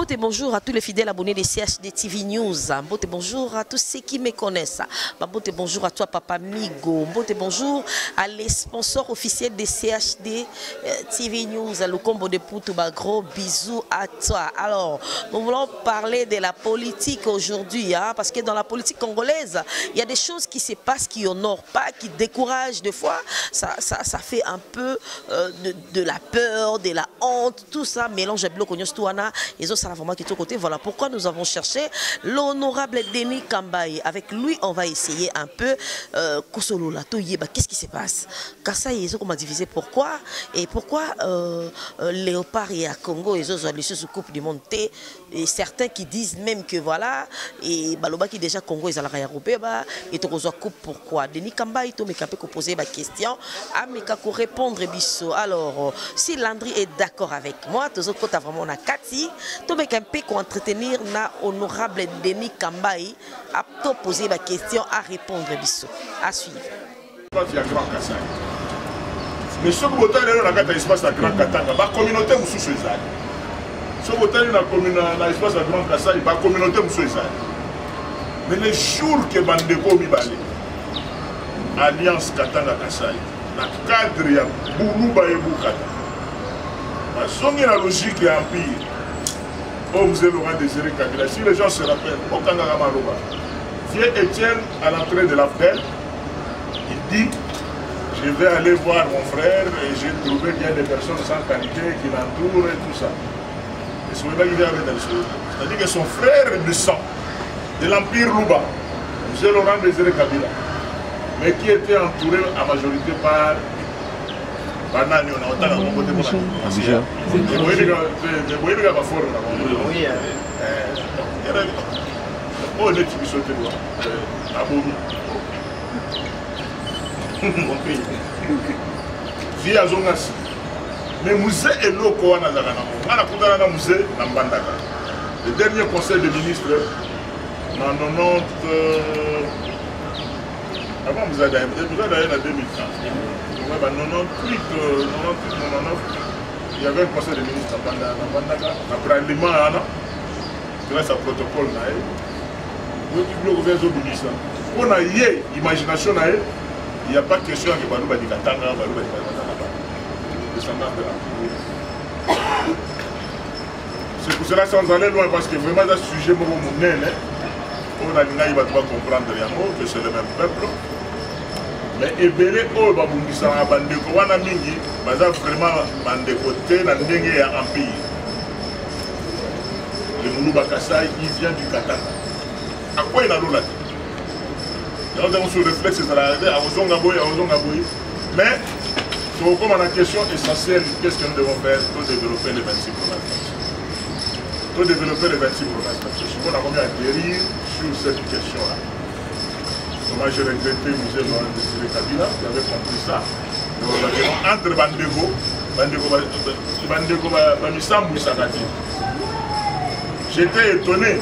Mbote bonjour à tous les fidèles abonnés de CHD TV News. Mbote bonjour à tous ceux qui me connaissent. Mbote bonjour à toi Papa Migo. Mbote bonjour à les sponsors officiels de CHD TV News. Le combo de Poutouba, gros bisous à toi. Alors, nous voulons parler de la politique aujourd'hui, hein, parce que dans la politique congolaise, il y a des choses qui se passent, qui honorent pas, qui découragent. Des fois, ça fait un peu de la peur, de la honte, tout ça mélange à bloc. Et ça, vraiment qui est côté. Voilà pourquoi nous avons cherché l'honorable Denis Kambaye. Avec lui, on va essayer un peu qu'est-ce qui se passe. Kassa et on m'a divisé pourquoi et pourquoi Léopard et à Congo et autres les sous coupe du monde et certains qui disent même que voilà et Baloba qui déjà Congo ils allaient européen et to coupe pourquoi Denis Kambaye to me capé poser ma question à me répondre biso. Alors si Landry est d'accord avec moi, tous autres côté vraiment na Kati, to me capé pour entretenir na honorable Denis Kambaye à te poser ma question à répondre biso. À suivre. Mais ce que vous avez dans l'espace à Grand Katanga, la communauté vous sous ce que vous avez dans l'espace à Grand Kassai, la communauté vous sous mais les jours que Bandeko Mibale, Alliance Katanga Kassai, dans le cadre de Boulouba et Boukata, la logique est empire. Homme Laurent Désiré Kabila, si les gens se rappellent, au Kangara Maroba, vieux Étienne à l'entrée de l'AFDEL, il dit je vais aller voir mon frère et j'ai trouvé qu'il y a des personnes sans qualité qui l'entourent et tout ça. Et ce moment-là, il vient avec des choses. C'est-à-dire que son frère de sang de l'Empire Louba, M. Laurent Désiré Kabila, mais qui était entouré à majorité par Banani, on a autant de côté pour la situation. Vous voyez les gars, ma forme là. Oui, oh, les petits qui sautent à Bomi. Vie à Zongas. Mais musée est loco à Nazarana. On a coupé dans le musée dans Bandaka. Le dernier conseil des ministres, en 90. Avant, vous avez en 2015. En 98, 99, il y avait un conseil des ministres à Bandaka. Après l'Iman, grâce à protocole, on a eu l'imagination. Il n'y a pas de question que Balouba dit Katanga, Balouba dit Katanga. C'est pour cela sans aller loin, parce que vraiment, ce sujet, on a dit comprendre que c'est le même peuple. Mais Ebele, oh, Babungisa, Bandeko, Wana Mingi, Baza vraiment Bandeko, dans le empire. Le Moulouba Kassai, il vient du Katanga. À quoi il a l'eau là? Nous avons ce réflexe à Ozongaboy, mais comme on a une question essentielle, qu'est-ce que nous devons faire pour développer les 26 provinces? Pour développer les 26 provinces. Souvent, on a combien à atterrir sur cette question-là. Moi, j'ai regretté le musée Laurent Désiré Kabila, qui avait compris ça. Entre Bandeko, Bamisambu et Sakati. J'étais étonné.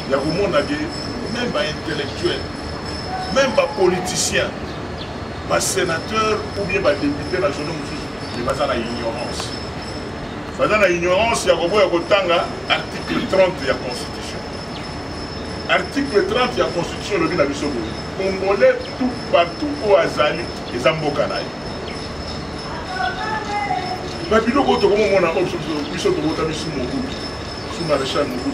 Il y a beaucoup de monde qui même pas intellectuel, même pas politicien, pas sénateur ou bien pas député national, mais pas dans l'ignorance. Dans l'ignorance, il y a l'article 30 de la Constitution. Article 30 de la Constitution, le Binabiso Congolais, tout partout au Azali, et Zambokanaï. La vidéo, comment on a option de sous maréchal Mobutu.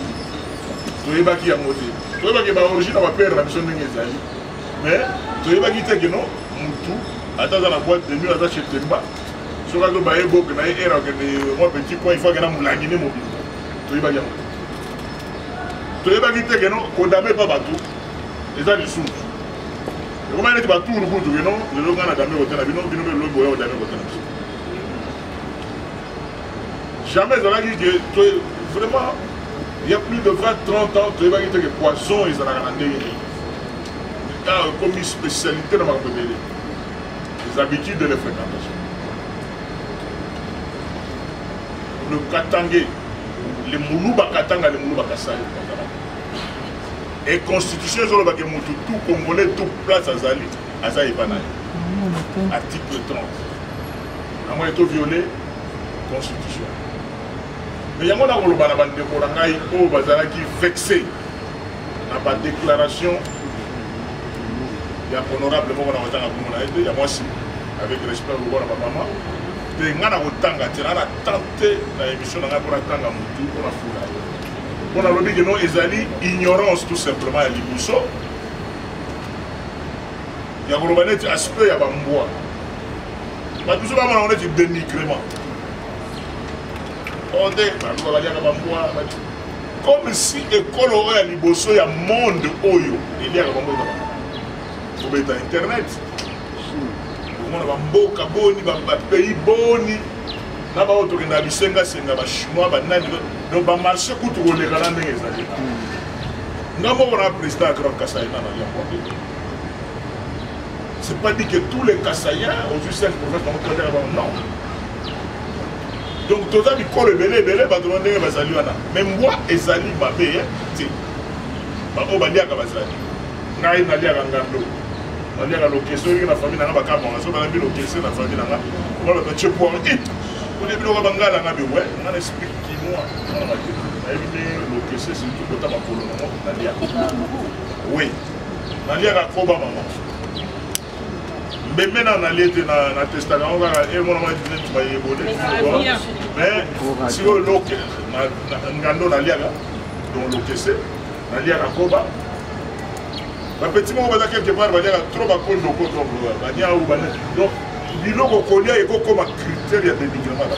Tu es qui a moté. Tu es qui a origine à ma père, la mission de Ngezali. Mais tu es qui te non, Moutou, attends dans la boîte de nuit, attends chez Temba. Si on a un baïbo, que j'ai un petit point, il faut que je me mobile. Tu es qui a moté. Tu es qui te non, condamné pas bateau. Et ça, du sous. Et comment est-ce que tu vas tout le bout de non, le logo a damé au terrain, non, le logo a damé au terrain. Jamais on a dit que vraiment. Il y a plus de 20-30 ans, tu vas dire que poisson et ça n'a rien à comme une spécialité dans ma communauté. Les habitudes de la fréquentation. Le Katangé, les Moulouba Katanga, les Moulouba Kassai. Et constitution, tout Congolais, tout place à Zali, à Zaïbanaï. Article 30. À moins de violer, constitution. Mais il y a un peu qui vexé dans ma déclaration. Il y a honorable il y a moi aussi, avec respect au revoir à ma maman. Il y a tenté l'émission on a dit que non, ignorance tout simplement à l'Ibousso. Il y a un aspect à Bamboua. Tout ça, on est du dénigrement. Comme si l'école à l'Ibousso, il y a un monde Oyo. Il y a un monde Internet. Il y a un pays boni. Na ba auto na bisenga senga ba chinois ba nani do ba marché kutu ko le kala ndenge ezali ngamo on a président Grand Kasaï na ya kwa. C'est pas dit que tous les Kasaïens ont eu 5 prophètes non. Donc tout ça bi ko le belé ba demander ba zali wana même moi ezali ba be ti ba o ba dia ka ba zali ngai na dia ka ngando na dia ka lokeso na famille na ba ka bon so ba na bi lokeso na famille na ba ba che pour it. On est venu au Bangala, on explique qui moi, on a dit le c'est surtout que tu as pour le moment, oui, Nalia a Koba maman. Mais maintenant, on a été dans le testament, on a dit que mais si on a Nalia, donc le c'est, Nalia a Koba. Petit moment, on va quelque part, on va dire trop à cause de quoi, donc, biloko kolia eko comme critère ya dénigrement.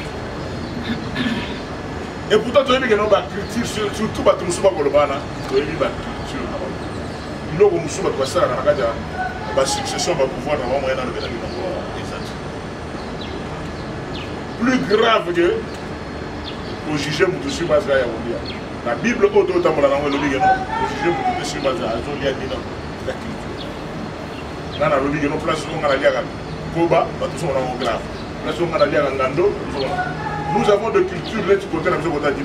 Et pourtant tu as vu que non ba critique surtout ba tumusuba kolobana tu as vu ba culture biloko musuba to sala na kata ba succession ba pouvoir na moyen na le plus grave que au juger mutusi base ya olia la Bible auto tamola na ngolo bigeno au juger mutusi base ya zolia dina la culture nana lo bigeno place on ngala liaka Koba, grave. Nous avons de culture, là, tu côté, nous avons dit,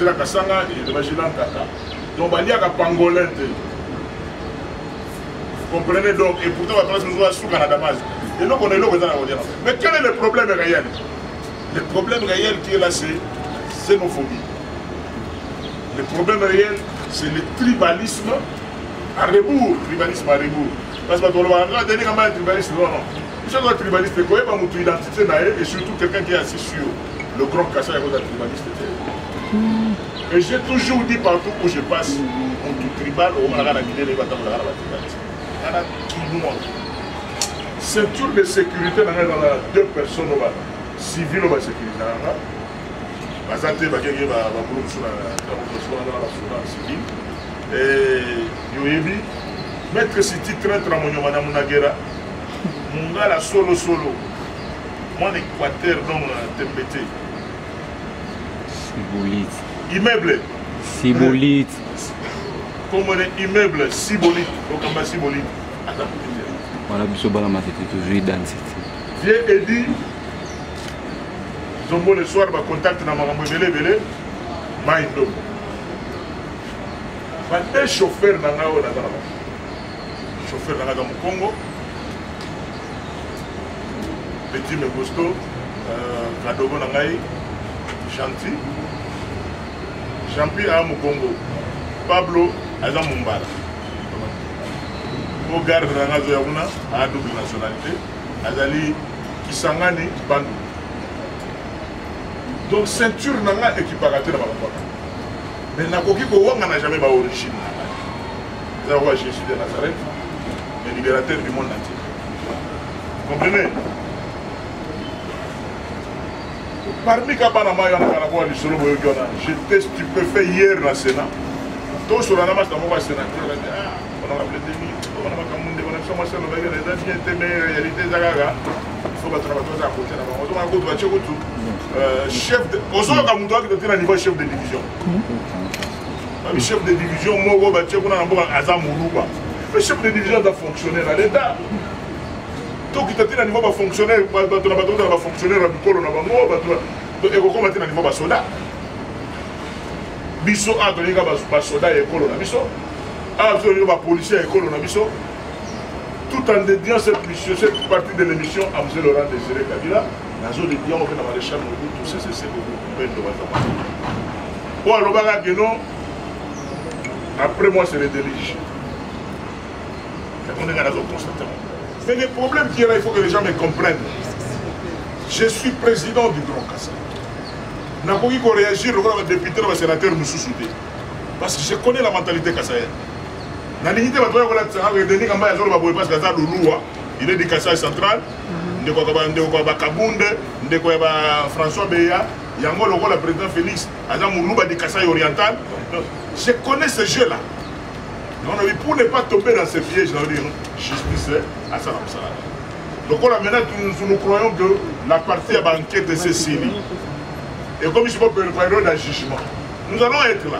la Kassanga, et donc, il y a un pangolin. Vous comprenez donc, et pourtant, on va nous sous Canada. Et donc, on est là, mais quel est le problème réel? Le problème réel qui est là, c'est xénophobie. Le problème réel, c'est le tribalisme. À rebours, tribalisme à rebours. Parce que tu vas donner un tribalisme, non, non. Si tu es un tribaliste, tu connais pas mon identité et surtout quelqu'un qui est assis sur le grand Kassai est un tribaliste. Et j'ai toujours dit partout où je passe, on tout tribal, on va la guider les bâtards de la tribaliste. Ceinture de sécurité dans la 2 personnes civiles ou sécurité. Bazate bakenge ba bulu sur la civile. Et Yoyebi, maître Siti très tramonio madame Nagera, Mungala solo. Moi l'Équateur dans Tembete. Sibolite. Immeuble. Sibolite. Comme on est immeuble, Sibolite. Donc on va Sibolite. Voilà, Bissot Balama était toujours identité. Viens et dis, Zombo le soir, va contact dans ma belé, Maïndo. Un chauffeur dans la chauffeur dans le Congo, petit mais costaud, Kadogo Nangaï, Chanti, Champi à Congo, Pablo Azam Mumbala. Au garde de la Nazoyaouna à double nationalité, Azali Kisangani Bandou. Donc ceinture Nanga équiparateur dans la mais Nakoki Kowanga n'a jamais d'origine. C'est pourquoi Jésus de Nazareth, le libérateur du monde entier. Vous comprenez? Parmi Kabanama, j'étais stupéfait hier dans le Sénat. Tous sur la namas dans mon sénateur, on a appelé des milliers, on a appelé des milliers, on a appelé des milliers, il faut que tu aies à côté. Chef de... chef de division. Le chef de division, le chef de division doit fonctionner dans l'État. Donc, il y a un niveau de fonctionnaire, il y a un fonctionnaire qui est au niveau de soldat. Biso a donné un soldat et un biso. A donné un policier et un biso. Tout en dédiant cette partie de l'émission à M. Laurent Désiré Kabila, nazo de bien on fait dans les chambres tout c'est beaucoup de bon alors baga que non après moi c'est le délige on est dans la constatation mais le problème qui est là il faut que les gens me comprennent je suis président du Grand Kassai n'a pas eu qu'on réagir le député le sénateur nous sous-souté parce que je connais la mentalité kassaïenne na limité va toi voilà ça va donner comme ça parce que ça lulua il est du Kassai central ndeko ba Kabunde ndeko ba François Beya yango loko la président Félix aza muluba du Kassai oriental je connais ce jeu là non pour ne pas tomber dans ce piège là justice à ça comme ça donc là maintenant nous croyons que la partie a enquête de Cécile et comme je peux préparer d'un jugement nous allons être là.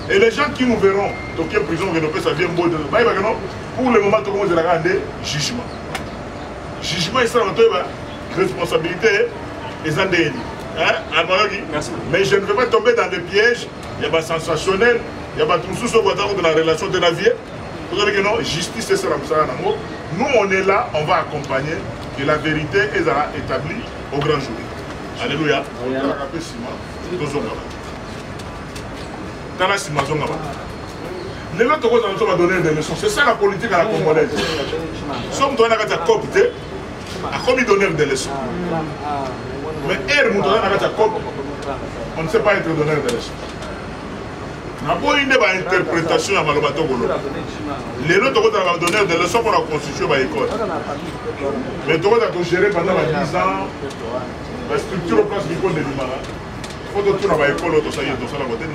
Et les gens qui nous verront, donc en prison, ça vient pour le moment, tout le monde a jugement. Jugement, il sera notre responsabilité et ça délit. Mais je ne veux pas tomber dans des pièges, il y a des sensationnels, il y a des tout ce de la relation de la vie. Vous savez que non, justice, c'est ça. Nous, on est là, on va accompagner que la vérité est établie au grand jour. Alléluia. Les autres va donner des leçons. C'est ça la politique à la congolaise. Somme toi n'a qu'à copter, à comme donner des leçons. Mais on ne sait pas être donneur des leçons. On n'a pas une interprétation à Malobato Golo. Les autres va donner des leçons pour la constitution de l'école. Mais tu vas gérer pendant 10 ans la structure au place du code de l'Imara. Il faut que tu vas à l'école, tout ça y est, tout ça la côté.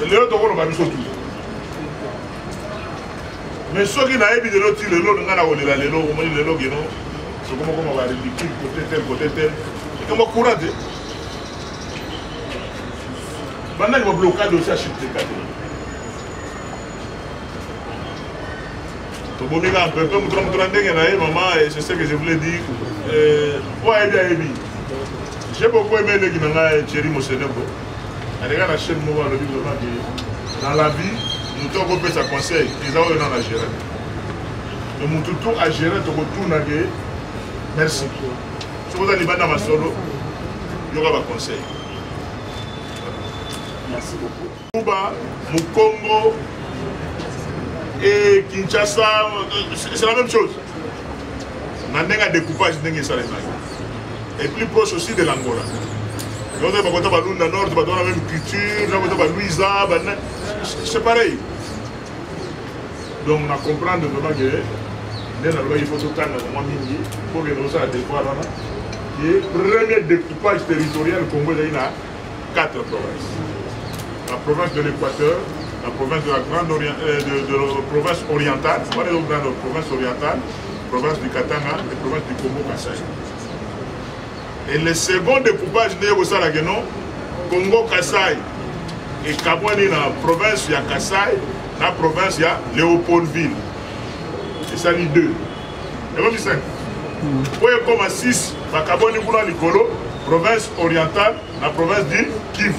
Les autres on va tout. Mais ceux qui n'ont pas de l'autre, les lots, c'est comment on va ridicule, côté tel. C'est comme un courant. Maintenant, il va bloquer le dossier à Chip. C'est ce que je voulais dire. J'ai beaucoup aimé les Guinéens Thierry Mosenego. Dans la vie, nous avons fait sa conseil, ils ont eu dans la gérer. Et nous tout à gérer, tu retournes. Merci. Si vous allez dans ma solo, il y aura un conseil. Merci beaucoup. Cuba, Mukongo et Kinshasa, c'est la même chose. Nous avons un découpage et plus proche aussi de l'Angola. Nous avons la même culture, c'est pareil. Donc on a compris vraiment que il faut tout le temps pour que nous ayons des fois qui est le premier découpage territorial Congo il y a 4 provinces. La province de l'Équateur, la province de la Grande de la province orientale, pas les autres provinces orientales, la province du Katanga, la province du Congo-Kassai. Et le second découpage de Congo-Kassai et Kabouani dans la province il y a Kassai, dans la province il y a Léopoldville. Et ça dit 2. Et comme 5. Pour comme à 6, Kabouani pour l'Ikolo, province orientale, la province du Kivu.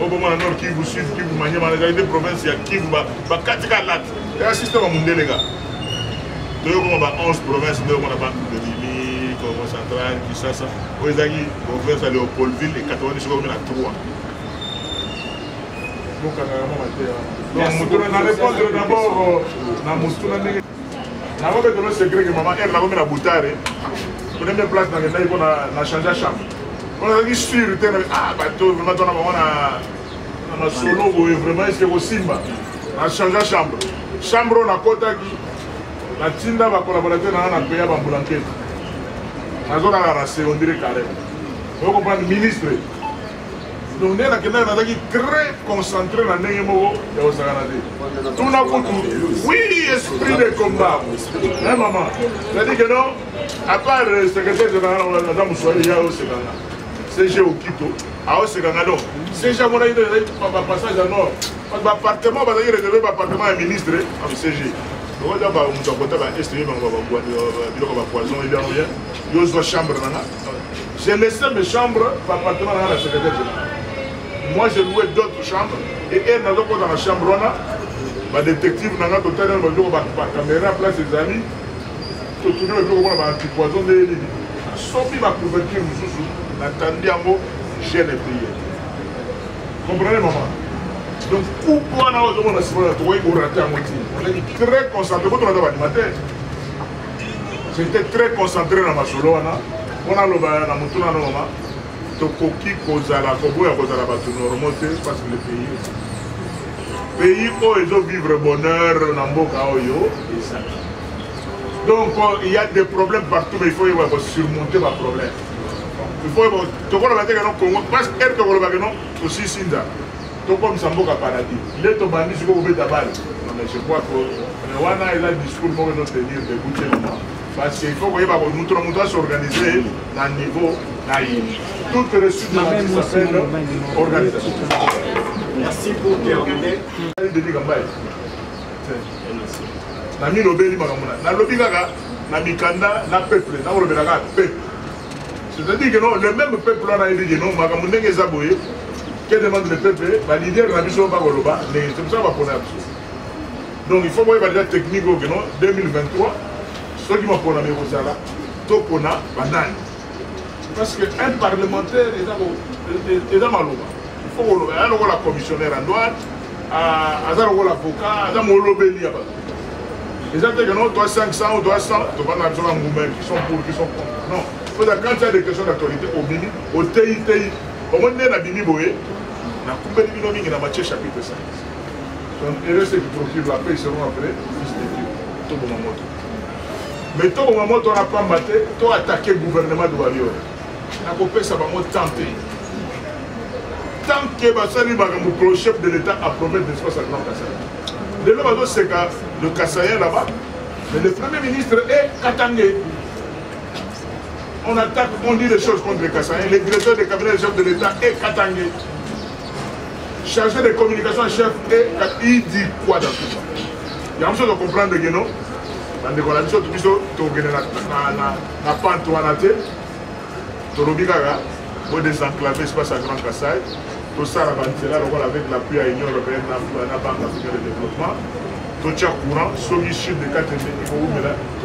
Au moment nord Kivu Sud, Kivu Maniema, les deux provinces il y a Kivu, Katika Lat. Il y a un système à monter les gars. Donc on a 11 provinces, on a pas de Limi, Congo central, Kinshasa. Aux Zaghi, province à Léopoldville et 90 secondes à 3. Donc on a répondu d'abord dans Moustouna. On a fait le secret que maman elle a mis la bouteille. On a mis place dans le taille qu'on a changé la chambre. On a dit sûr, ah bateau, maintenant on a solo, vraiment est-ce que possible. On a changé la chambre. Chambre on a côté qui la Tinda va collaborer dans un pays à Bambulanquet. On dirait carré. Vous comprenez, ministre. Donc, on est très concentré dans le Némo et au Saganade. Tout n'a pas tout. Oui, esprit de combat. Hein, maman? C'est-à-dire que non, à part le secrétaire général, on a Moussouli, il y a au Ségana. CG au Quito, à au Ségana. CG à mon avis, passage à nord. L'appartement, parce qu'il est appartement à ministre, à CG. Donc, on a estimé poison, il y a rien. Il y a une chambre. J'ai laissé mes chambres par appartement dans la secrétaire générale. Moi, j'ai loué d'autres chambres et elle n'a pas dans la chambre. ba détective nanga total ba joko ba caméra place les amis to tourner le joko ba antipoison de l'île sopi ba couverture mususu natandi yango gêne pays comprenez maman donc pourquoi na ozo na sima to way rater à moitié on est très concentré quand on a animateur j'étais très concentré na masolo wana on a lo ba na mutuna na maman tokoki kozala koboya kozala bato normaux te parce que le pays oyo ezovivre bonheur na mboka oyo ezali donc il y a des problèmes partout mais il faut surmonter ma problème il faut tokoloba te keno Congo parce que tokoloba keno tosisinda tokomisa mboka paradis nde tobandi siko kobeta bale mais je crois que wana eza discours moko ezotenir debout te parce qu'il faut koyeba moto na moto asorganiser na niveau na yini toute réussite de la vie s'appelle organisation. Merci pour terminer. Nami lobeli makamuna. Na lobi kaka na mikanda na peuple na lobela kaka peuple. C'est-à-dire que non le même peuple là il dit non makamuna ngeza zaboye que demande le peuple ba leader na biso ba koloba mais c'est ça va prendre absolu. Donc il faut voir déjà technique que non 2023 ceux qui m'ont programmé au sala tokona banane. Parce qu'un parlementaire est dans Maloba. Il faut que la commissionnaire en douane, l'avocat, l'avocat. Les gens disent que non, toi 500 ou toi 100, tu vas dans qui sont pour, qui sont contre. Non, quand il y a des questions d'actualité au Bini, au TITI, au moment où on a Bini Boé, on a coupé les binomis qui ont matché chapitre 5. Donc, et là, ceux qui procurent la paix, ils seront après, tout le monde. Mais tout le moment, on n'a pas battu, tu as attaqué le gouvernement de Walior. Ça va me tenter. Tant que le chef de l'État approuve l'espace à Grand Kassaï. De là, c'est que le Kassaïen là-bas, mais le Premier ministre est Katangé. On attaque, on dit des choses contre les Kassaïens. Le directeur du cabinet du chef de l'État est Katangé. Chargé de communication chef est il dit quoi dans tout ça? Il y a un chose de comprendre que non. Dans les coalitions, tout ça, tu as pas Torobikara, pour désenclaver l'espace à Grand Kassaï, tout ça avec l'appui à l'Union européenne, à la Banque africaine de développement, tout ça courant, sur le sud de Katembe, il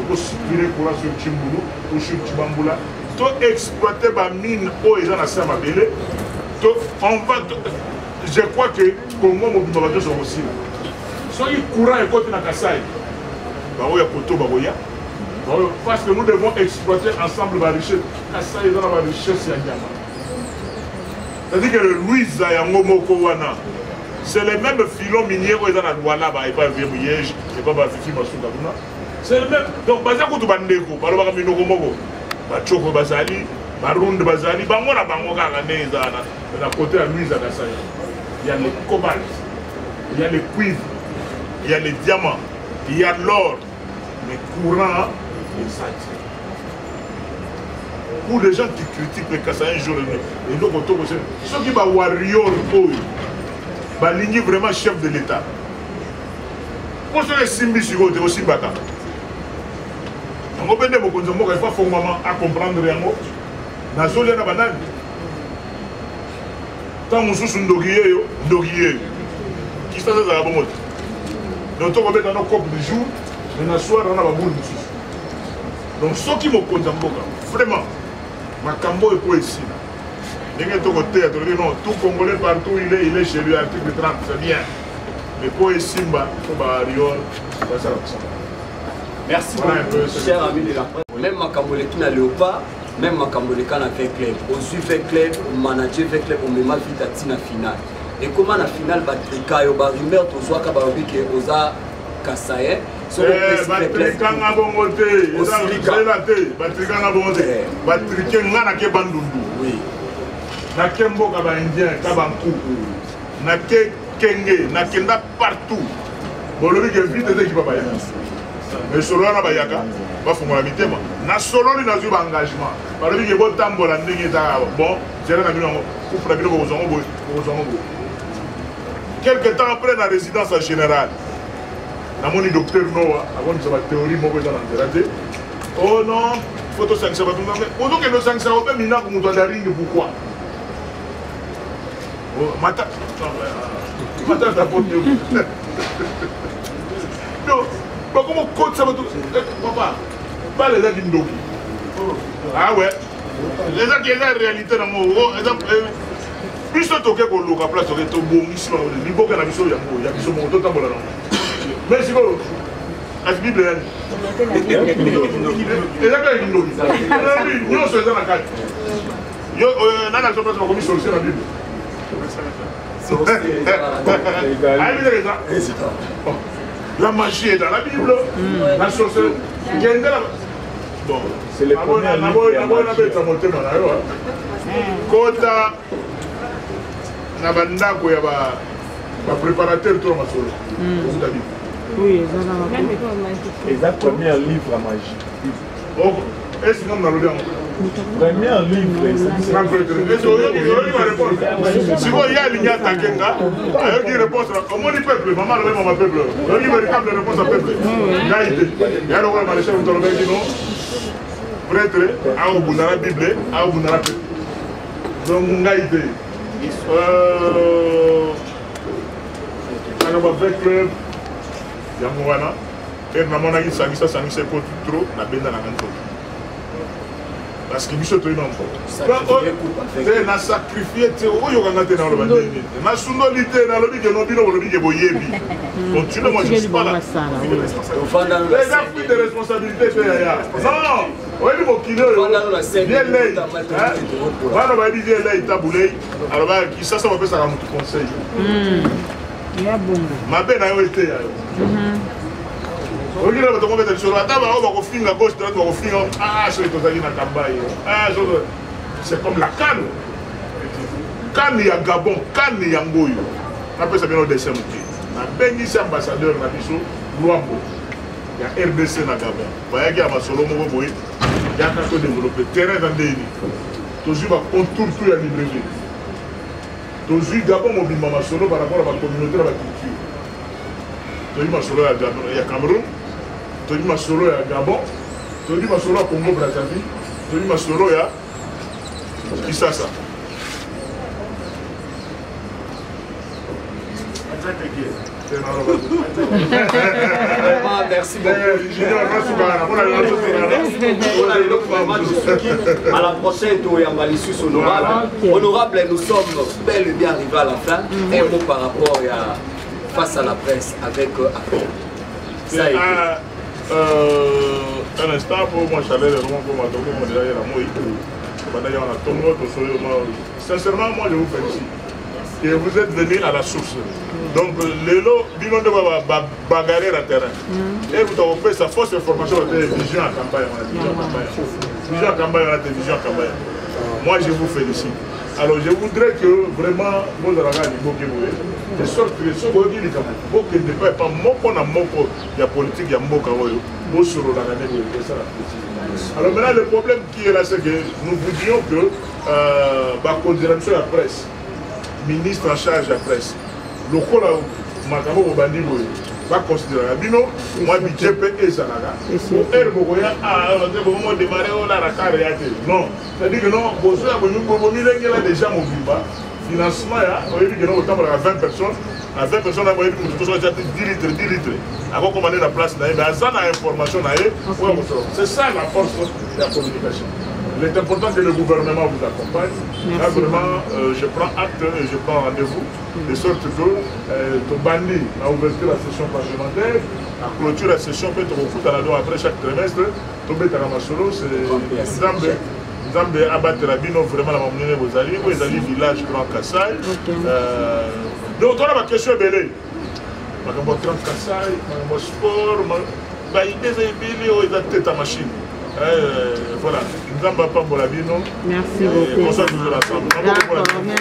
faut circuler courant sur Chimbulu, ou sur Chibambula, tout exploiter la mine où ils ont la Samabele, on va, je crois que Congo Mobile sont aussi là. Si le courant est côté de Kassaï, il y a Koto Baboya. Parce que nous devons exploiter ensemble la richesse. Ça, il y a la richesse. C'est-à-dire que le Louisa Yango Mokowana, c'est les mêmes filons miniers où ils ont la loi là, et pas Verriège, et pas Fifi Masuka. C'est le même. Donc, Baza Koutou Bandeko, Balaba Minoko Mogo, Bachoko Bazali, Baroun de Bazali, Bangola Bangoka, la côté à Louisa Kassaya. Il y a le cobalt, il y a le cuivre, il y a les diamants, il y a l'or, mais courant. Pour les gens qui critiquent les Kassaïens jour et nuit, ceux qui sont warrior, ligne vraiment chef de l'État. Pour ceux qui sont aussi bata. Il faut maman à comprendre rien. Dans zone de banane. Tant que nous sommes doguiers, qui se passe à la bonne. Donc, on va mettre dans nos copes de jour, mais dans le soir, on a la boule. Donc, ceux qui me condamnent, vraiment, ma cambo est pour ici. Tout Congolais partout, il est chez lui, article 30, c'est bien. Mais pour ici, il faut ça. Merci beaucoup, cher ami de la presse. Même ma cambolé qui n'a pas, même ma cambolé qui n'a fait club. On suit fait club, on manage fait club, on met ma vie à la finale. Et comment la finale va être rumeur, tu vois qu'il y a Kassaïen. Batrikanga bongote, batrikanga bongote, batrikanga na ke bandundu. Oui. Na kembo kaba indien, kabanku. Na ke kenge, na kenda partout. Bolobi ke vite de ki papa ya. Mais solo na bayaka, ba fungola mitema. Na solo ni na zuba engagement. Balobi ke botambola ndenge ta bon, jera na bino ko fra bino ko zongo. Quelque temps après la résidence générale. Dans mon docteur Noah, avant de faire la théorie, moi je suis oh non, photo 5 ça va tout le monde. Pendant que nos 5 ça va même pour nous donner pourquoi? Oh, Mata ta pote. Non, comment compte ça va tout? Papa, pas les gens qui nous. Ah ouais. Les gens qui ont la réalité dans mon puis ce toqué qu'on loue à place, on est au bon ici, il faut qu'on a mis sur Yambo, il y a mis sur mon dos tambour là. Mais c'est bon. La Bible est là. Les gens qui nous. Nous sommes dans la carte. Yo, on a la chose pour commission sur la Bible. La magie est dans la Bible. La sorcellerie. Bon, c'est le premier livre. Kota Nabanda Koyaba, préparateur de Masolo. Oui, c'est le premier livre à magie. Est-ce que nous avons le premier livre, si vous y a l'igné à Takenga, il y a une réponse. Comment dit peuple? Maman le même peuple. Il y a une véritable réponse à peuple. Il y a le roi maréchal de Tolobé qui non. Prêtre, à Oubunara Bible, à Oubunara peuple. Donc, on a été. On a fait club. Yamouana. Et maman a dit ça, ça c'est pour trop. La benne dans la main. Parce que Michel Toy non. On a sacrifié. On a sacrifié dans le bande. On a soudolité dans le bide. On a dit non, le bide est boyebi. Continue, moi je suis pas là. Les actes de responsabilité. Non. Oui, mon kilo. Bien l'œil. Voilà, on va dire l'œil taboulé. Alors, ça va faire ça à notre conseil. Ma benne a été. Regarde, on va sur la table, on va finir la gauche, on va finir. Ah, c'est comme la canne. Canne, il y a Gabon, canne, il y a Ngoyo. On appelle ça bien au dessin. On a béni cet ambassadeur, on a dit Luambo. Il y a RDC dans Gabon. Vous voyez qu'il y a Masolo Mogoboy. Il y a un peu développé. Terrain dans des îles. Toujours, on tourne tout à Libreville. Toujours, Gabon, on a Masolo par rapport à la communauté, à la culture. Toujours, Masolo, il y a Cameroun. Toujours, Masolo, il y a Gabon. Toujours, Masolo, il y a Congo, Brazzaville. Toujours, Masolo, il y a Kinshasa. Merci beaucoup. À la prochaine, honorable, nous sommes bel et bien arrivés à la fin. Un mot par rapport à face à la presse avec ça a été. Un instant pour moi, je suis sincèrement, moi je vous félicite. Et vous êtes venus à la source. Donc, les lots, ils vont devoir bagarrer à terrain. Et vous avez fait sa fausse information de télévision en campagne. Vision en campagne, on a télévision en campagne. Moi, je vous félicite. Alors, je voudrais que vraiment, vous avez de sorte que ce que vous dites, vous ne devez pas moko, il y a politique, il y a moko, vous serez dans l'année de ça. Alors maintenant, le problème qui est là, c'est que nous voudrions que la coordination de la presse, ministre en charge de la presse, le col Makamo Obandi va considérer la bino, moi budget et Zalaga. Pour Herboya, au moment de démarrer, on a la carrière. Non, c'est-à-dire que non, vous avez déjà mon financement, on a dit que non, autant pour 20 personnes. À 20 personnes, on a dit que nous avons 10 litres. Avant de commander la place, mais à ça, la information, c'est ça la force de la communication. Il est important que le gouvernement vous accompagne. Là, vraiment, je prends acte et je prends rendez-vous, de sorte que tu bandis à ouverture de la session parlementaire, à clôture de la session, peut être au foot à la don après chaque trimestre, tu mets à Ramasolo, c'est Nzambe abattre la bino, vraiment la mamoune vous allez, vous allez village Grand Kassai. Donc, on a ma question belée. Grand Kassai, mon sport, il y a des têtes à machine. Voilà, nous avons pas pour la vie, non? Merci beaucoup. Merci.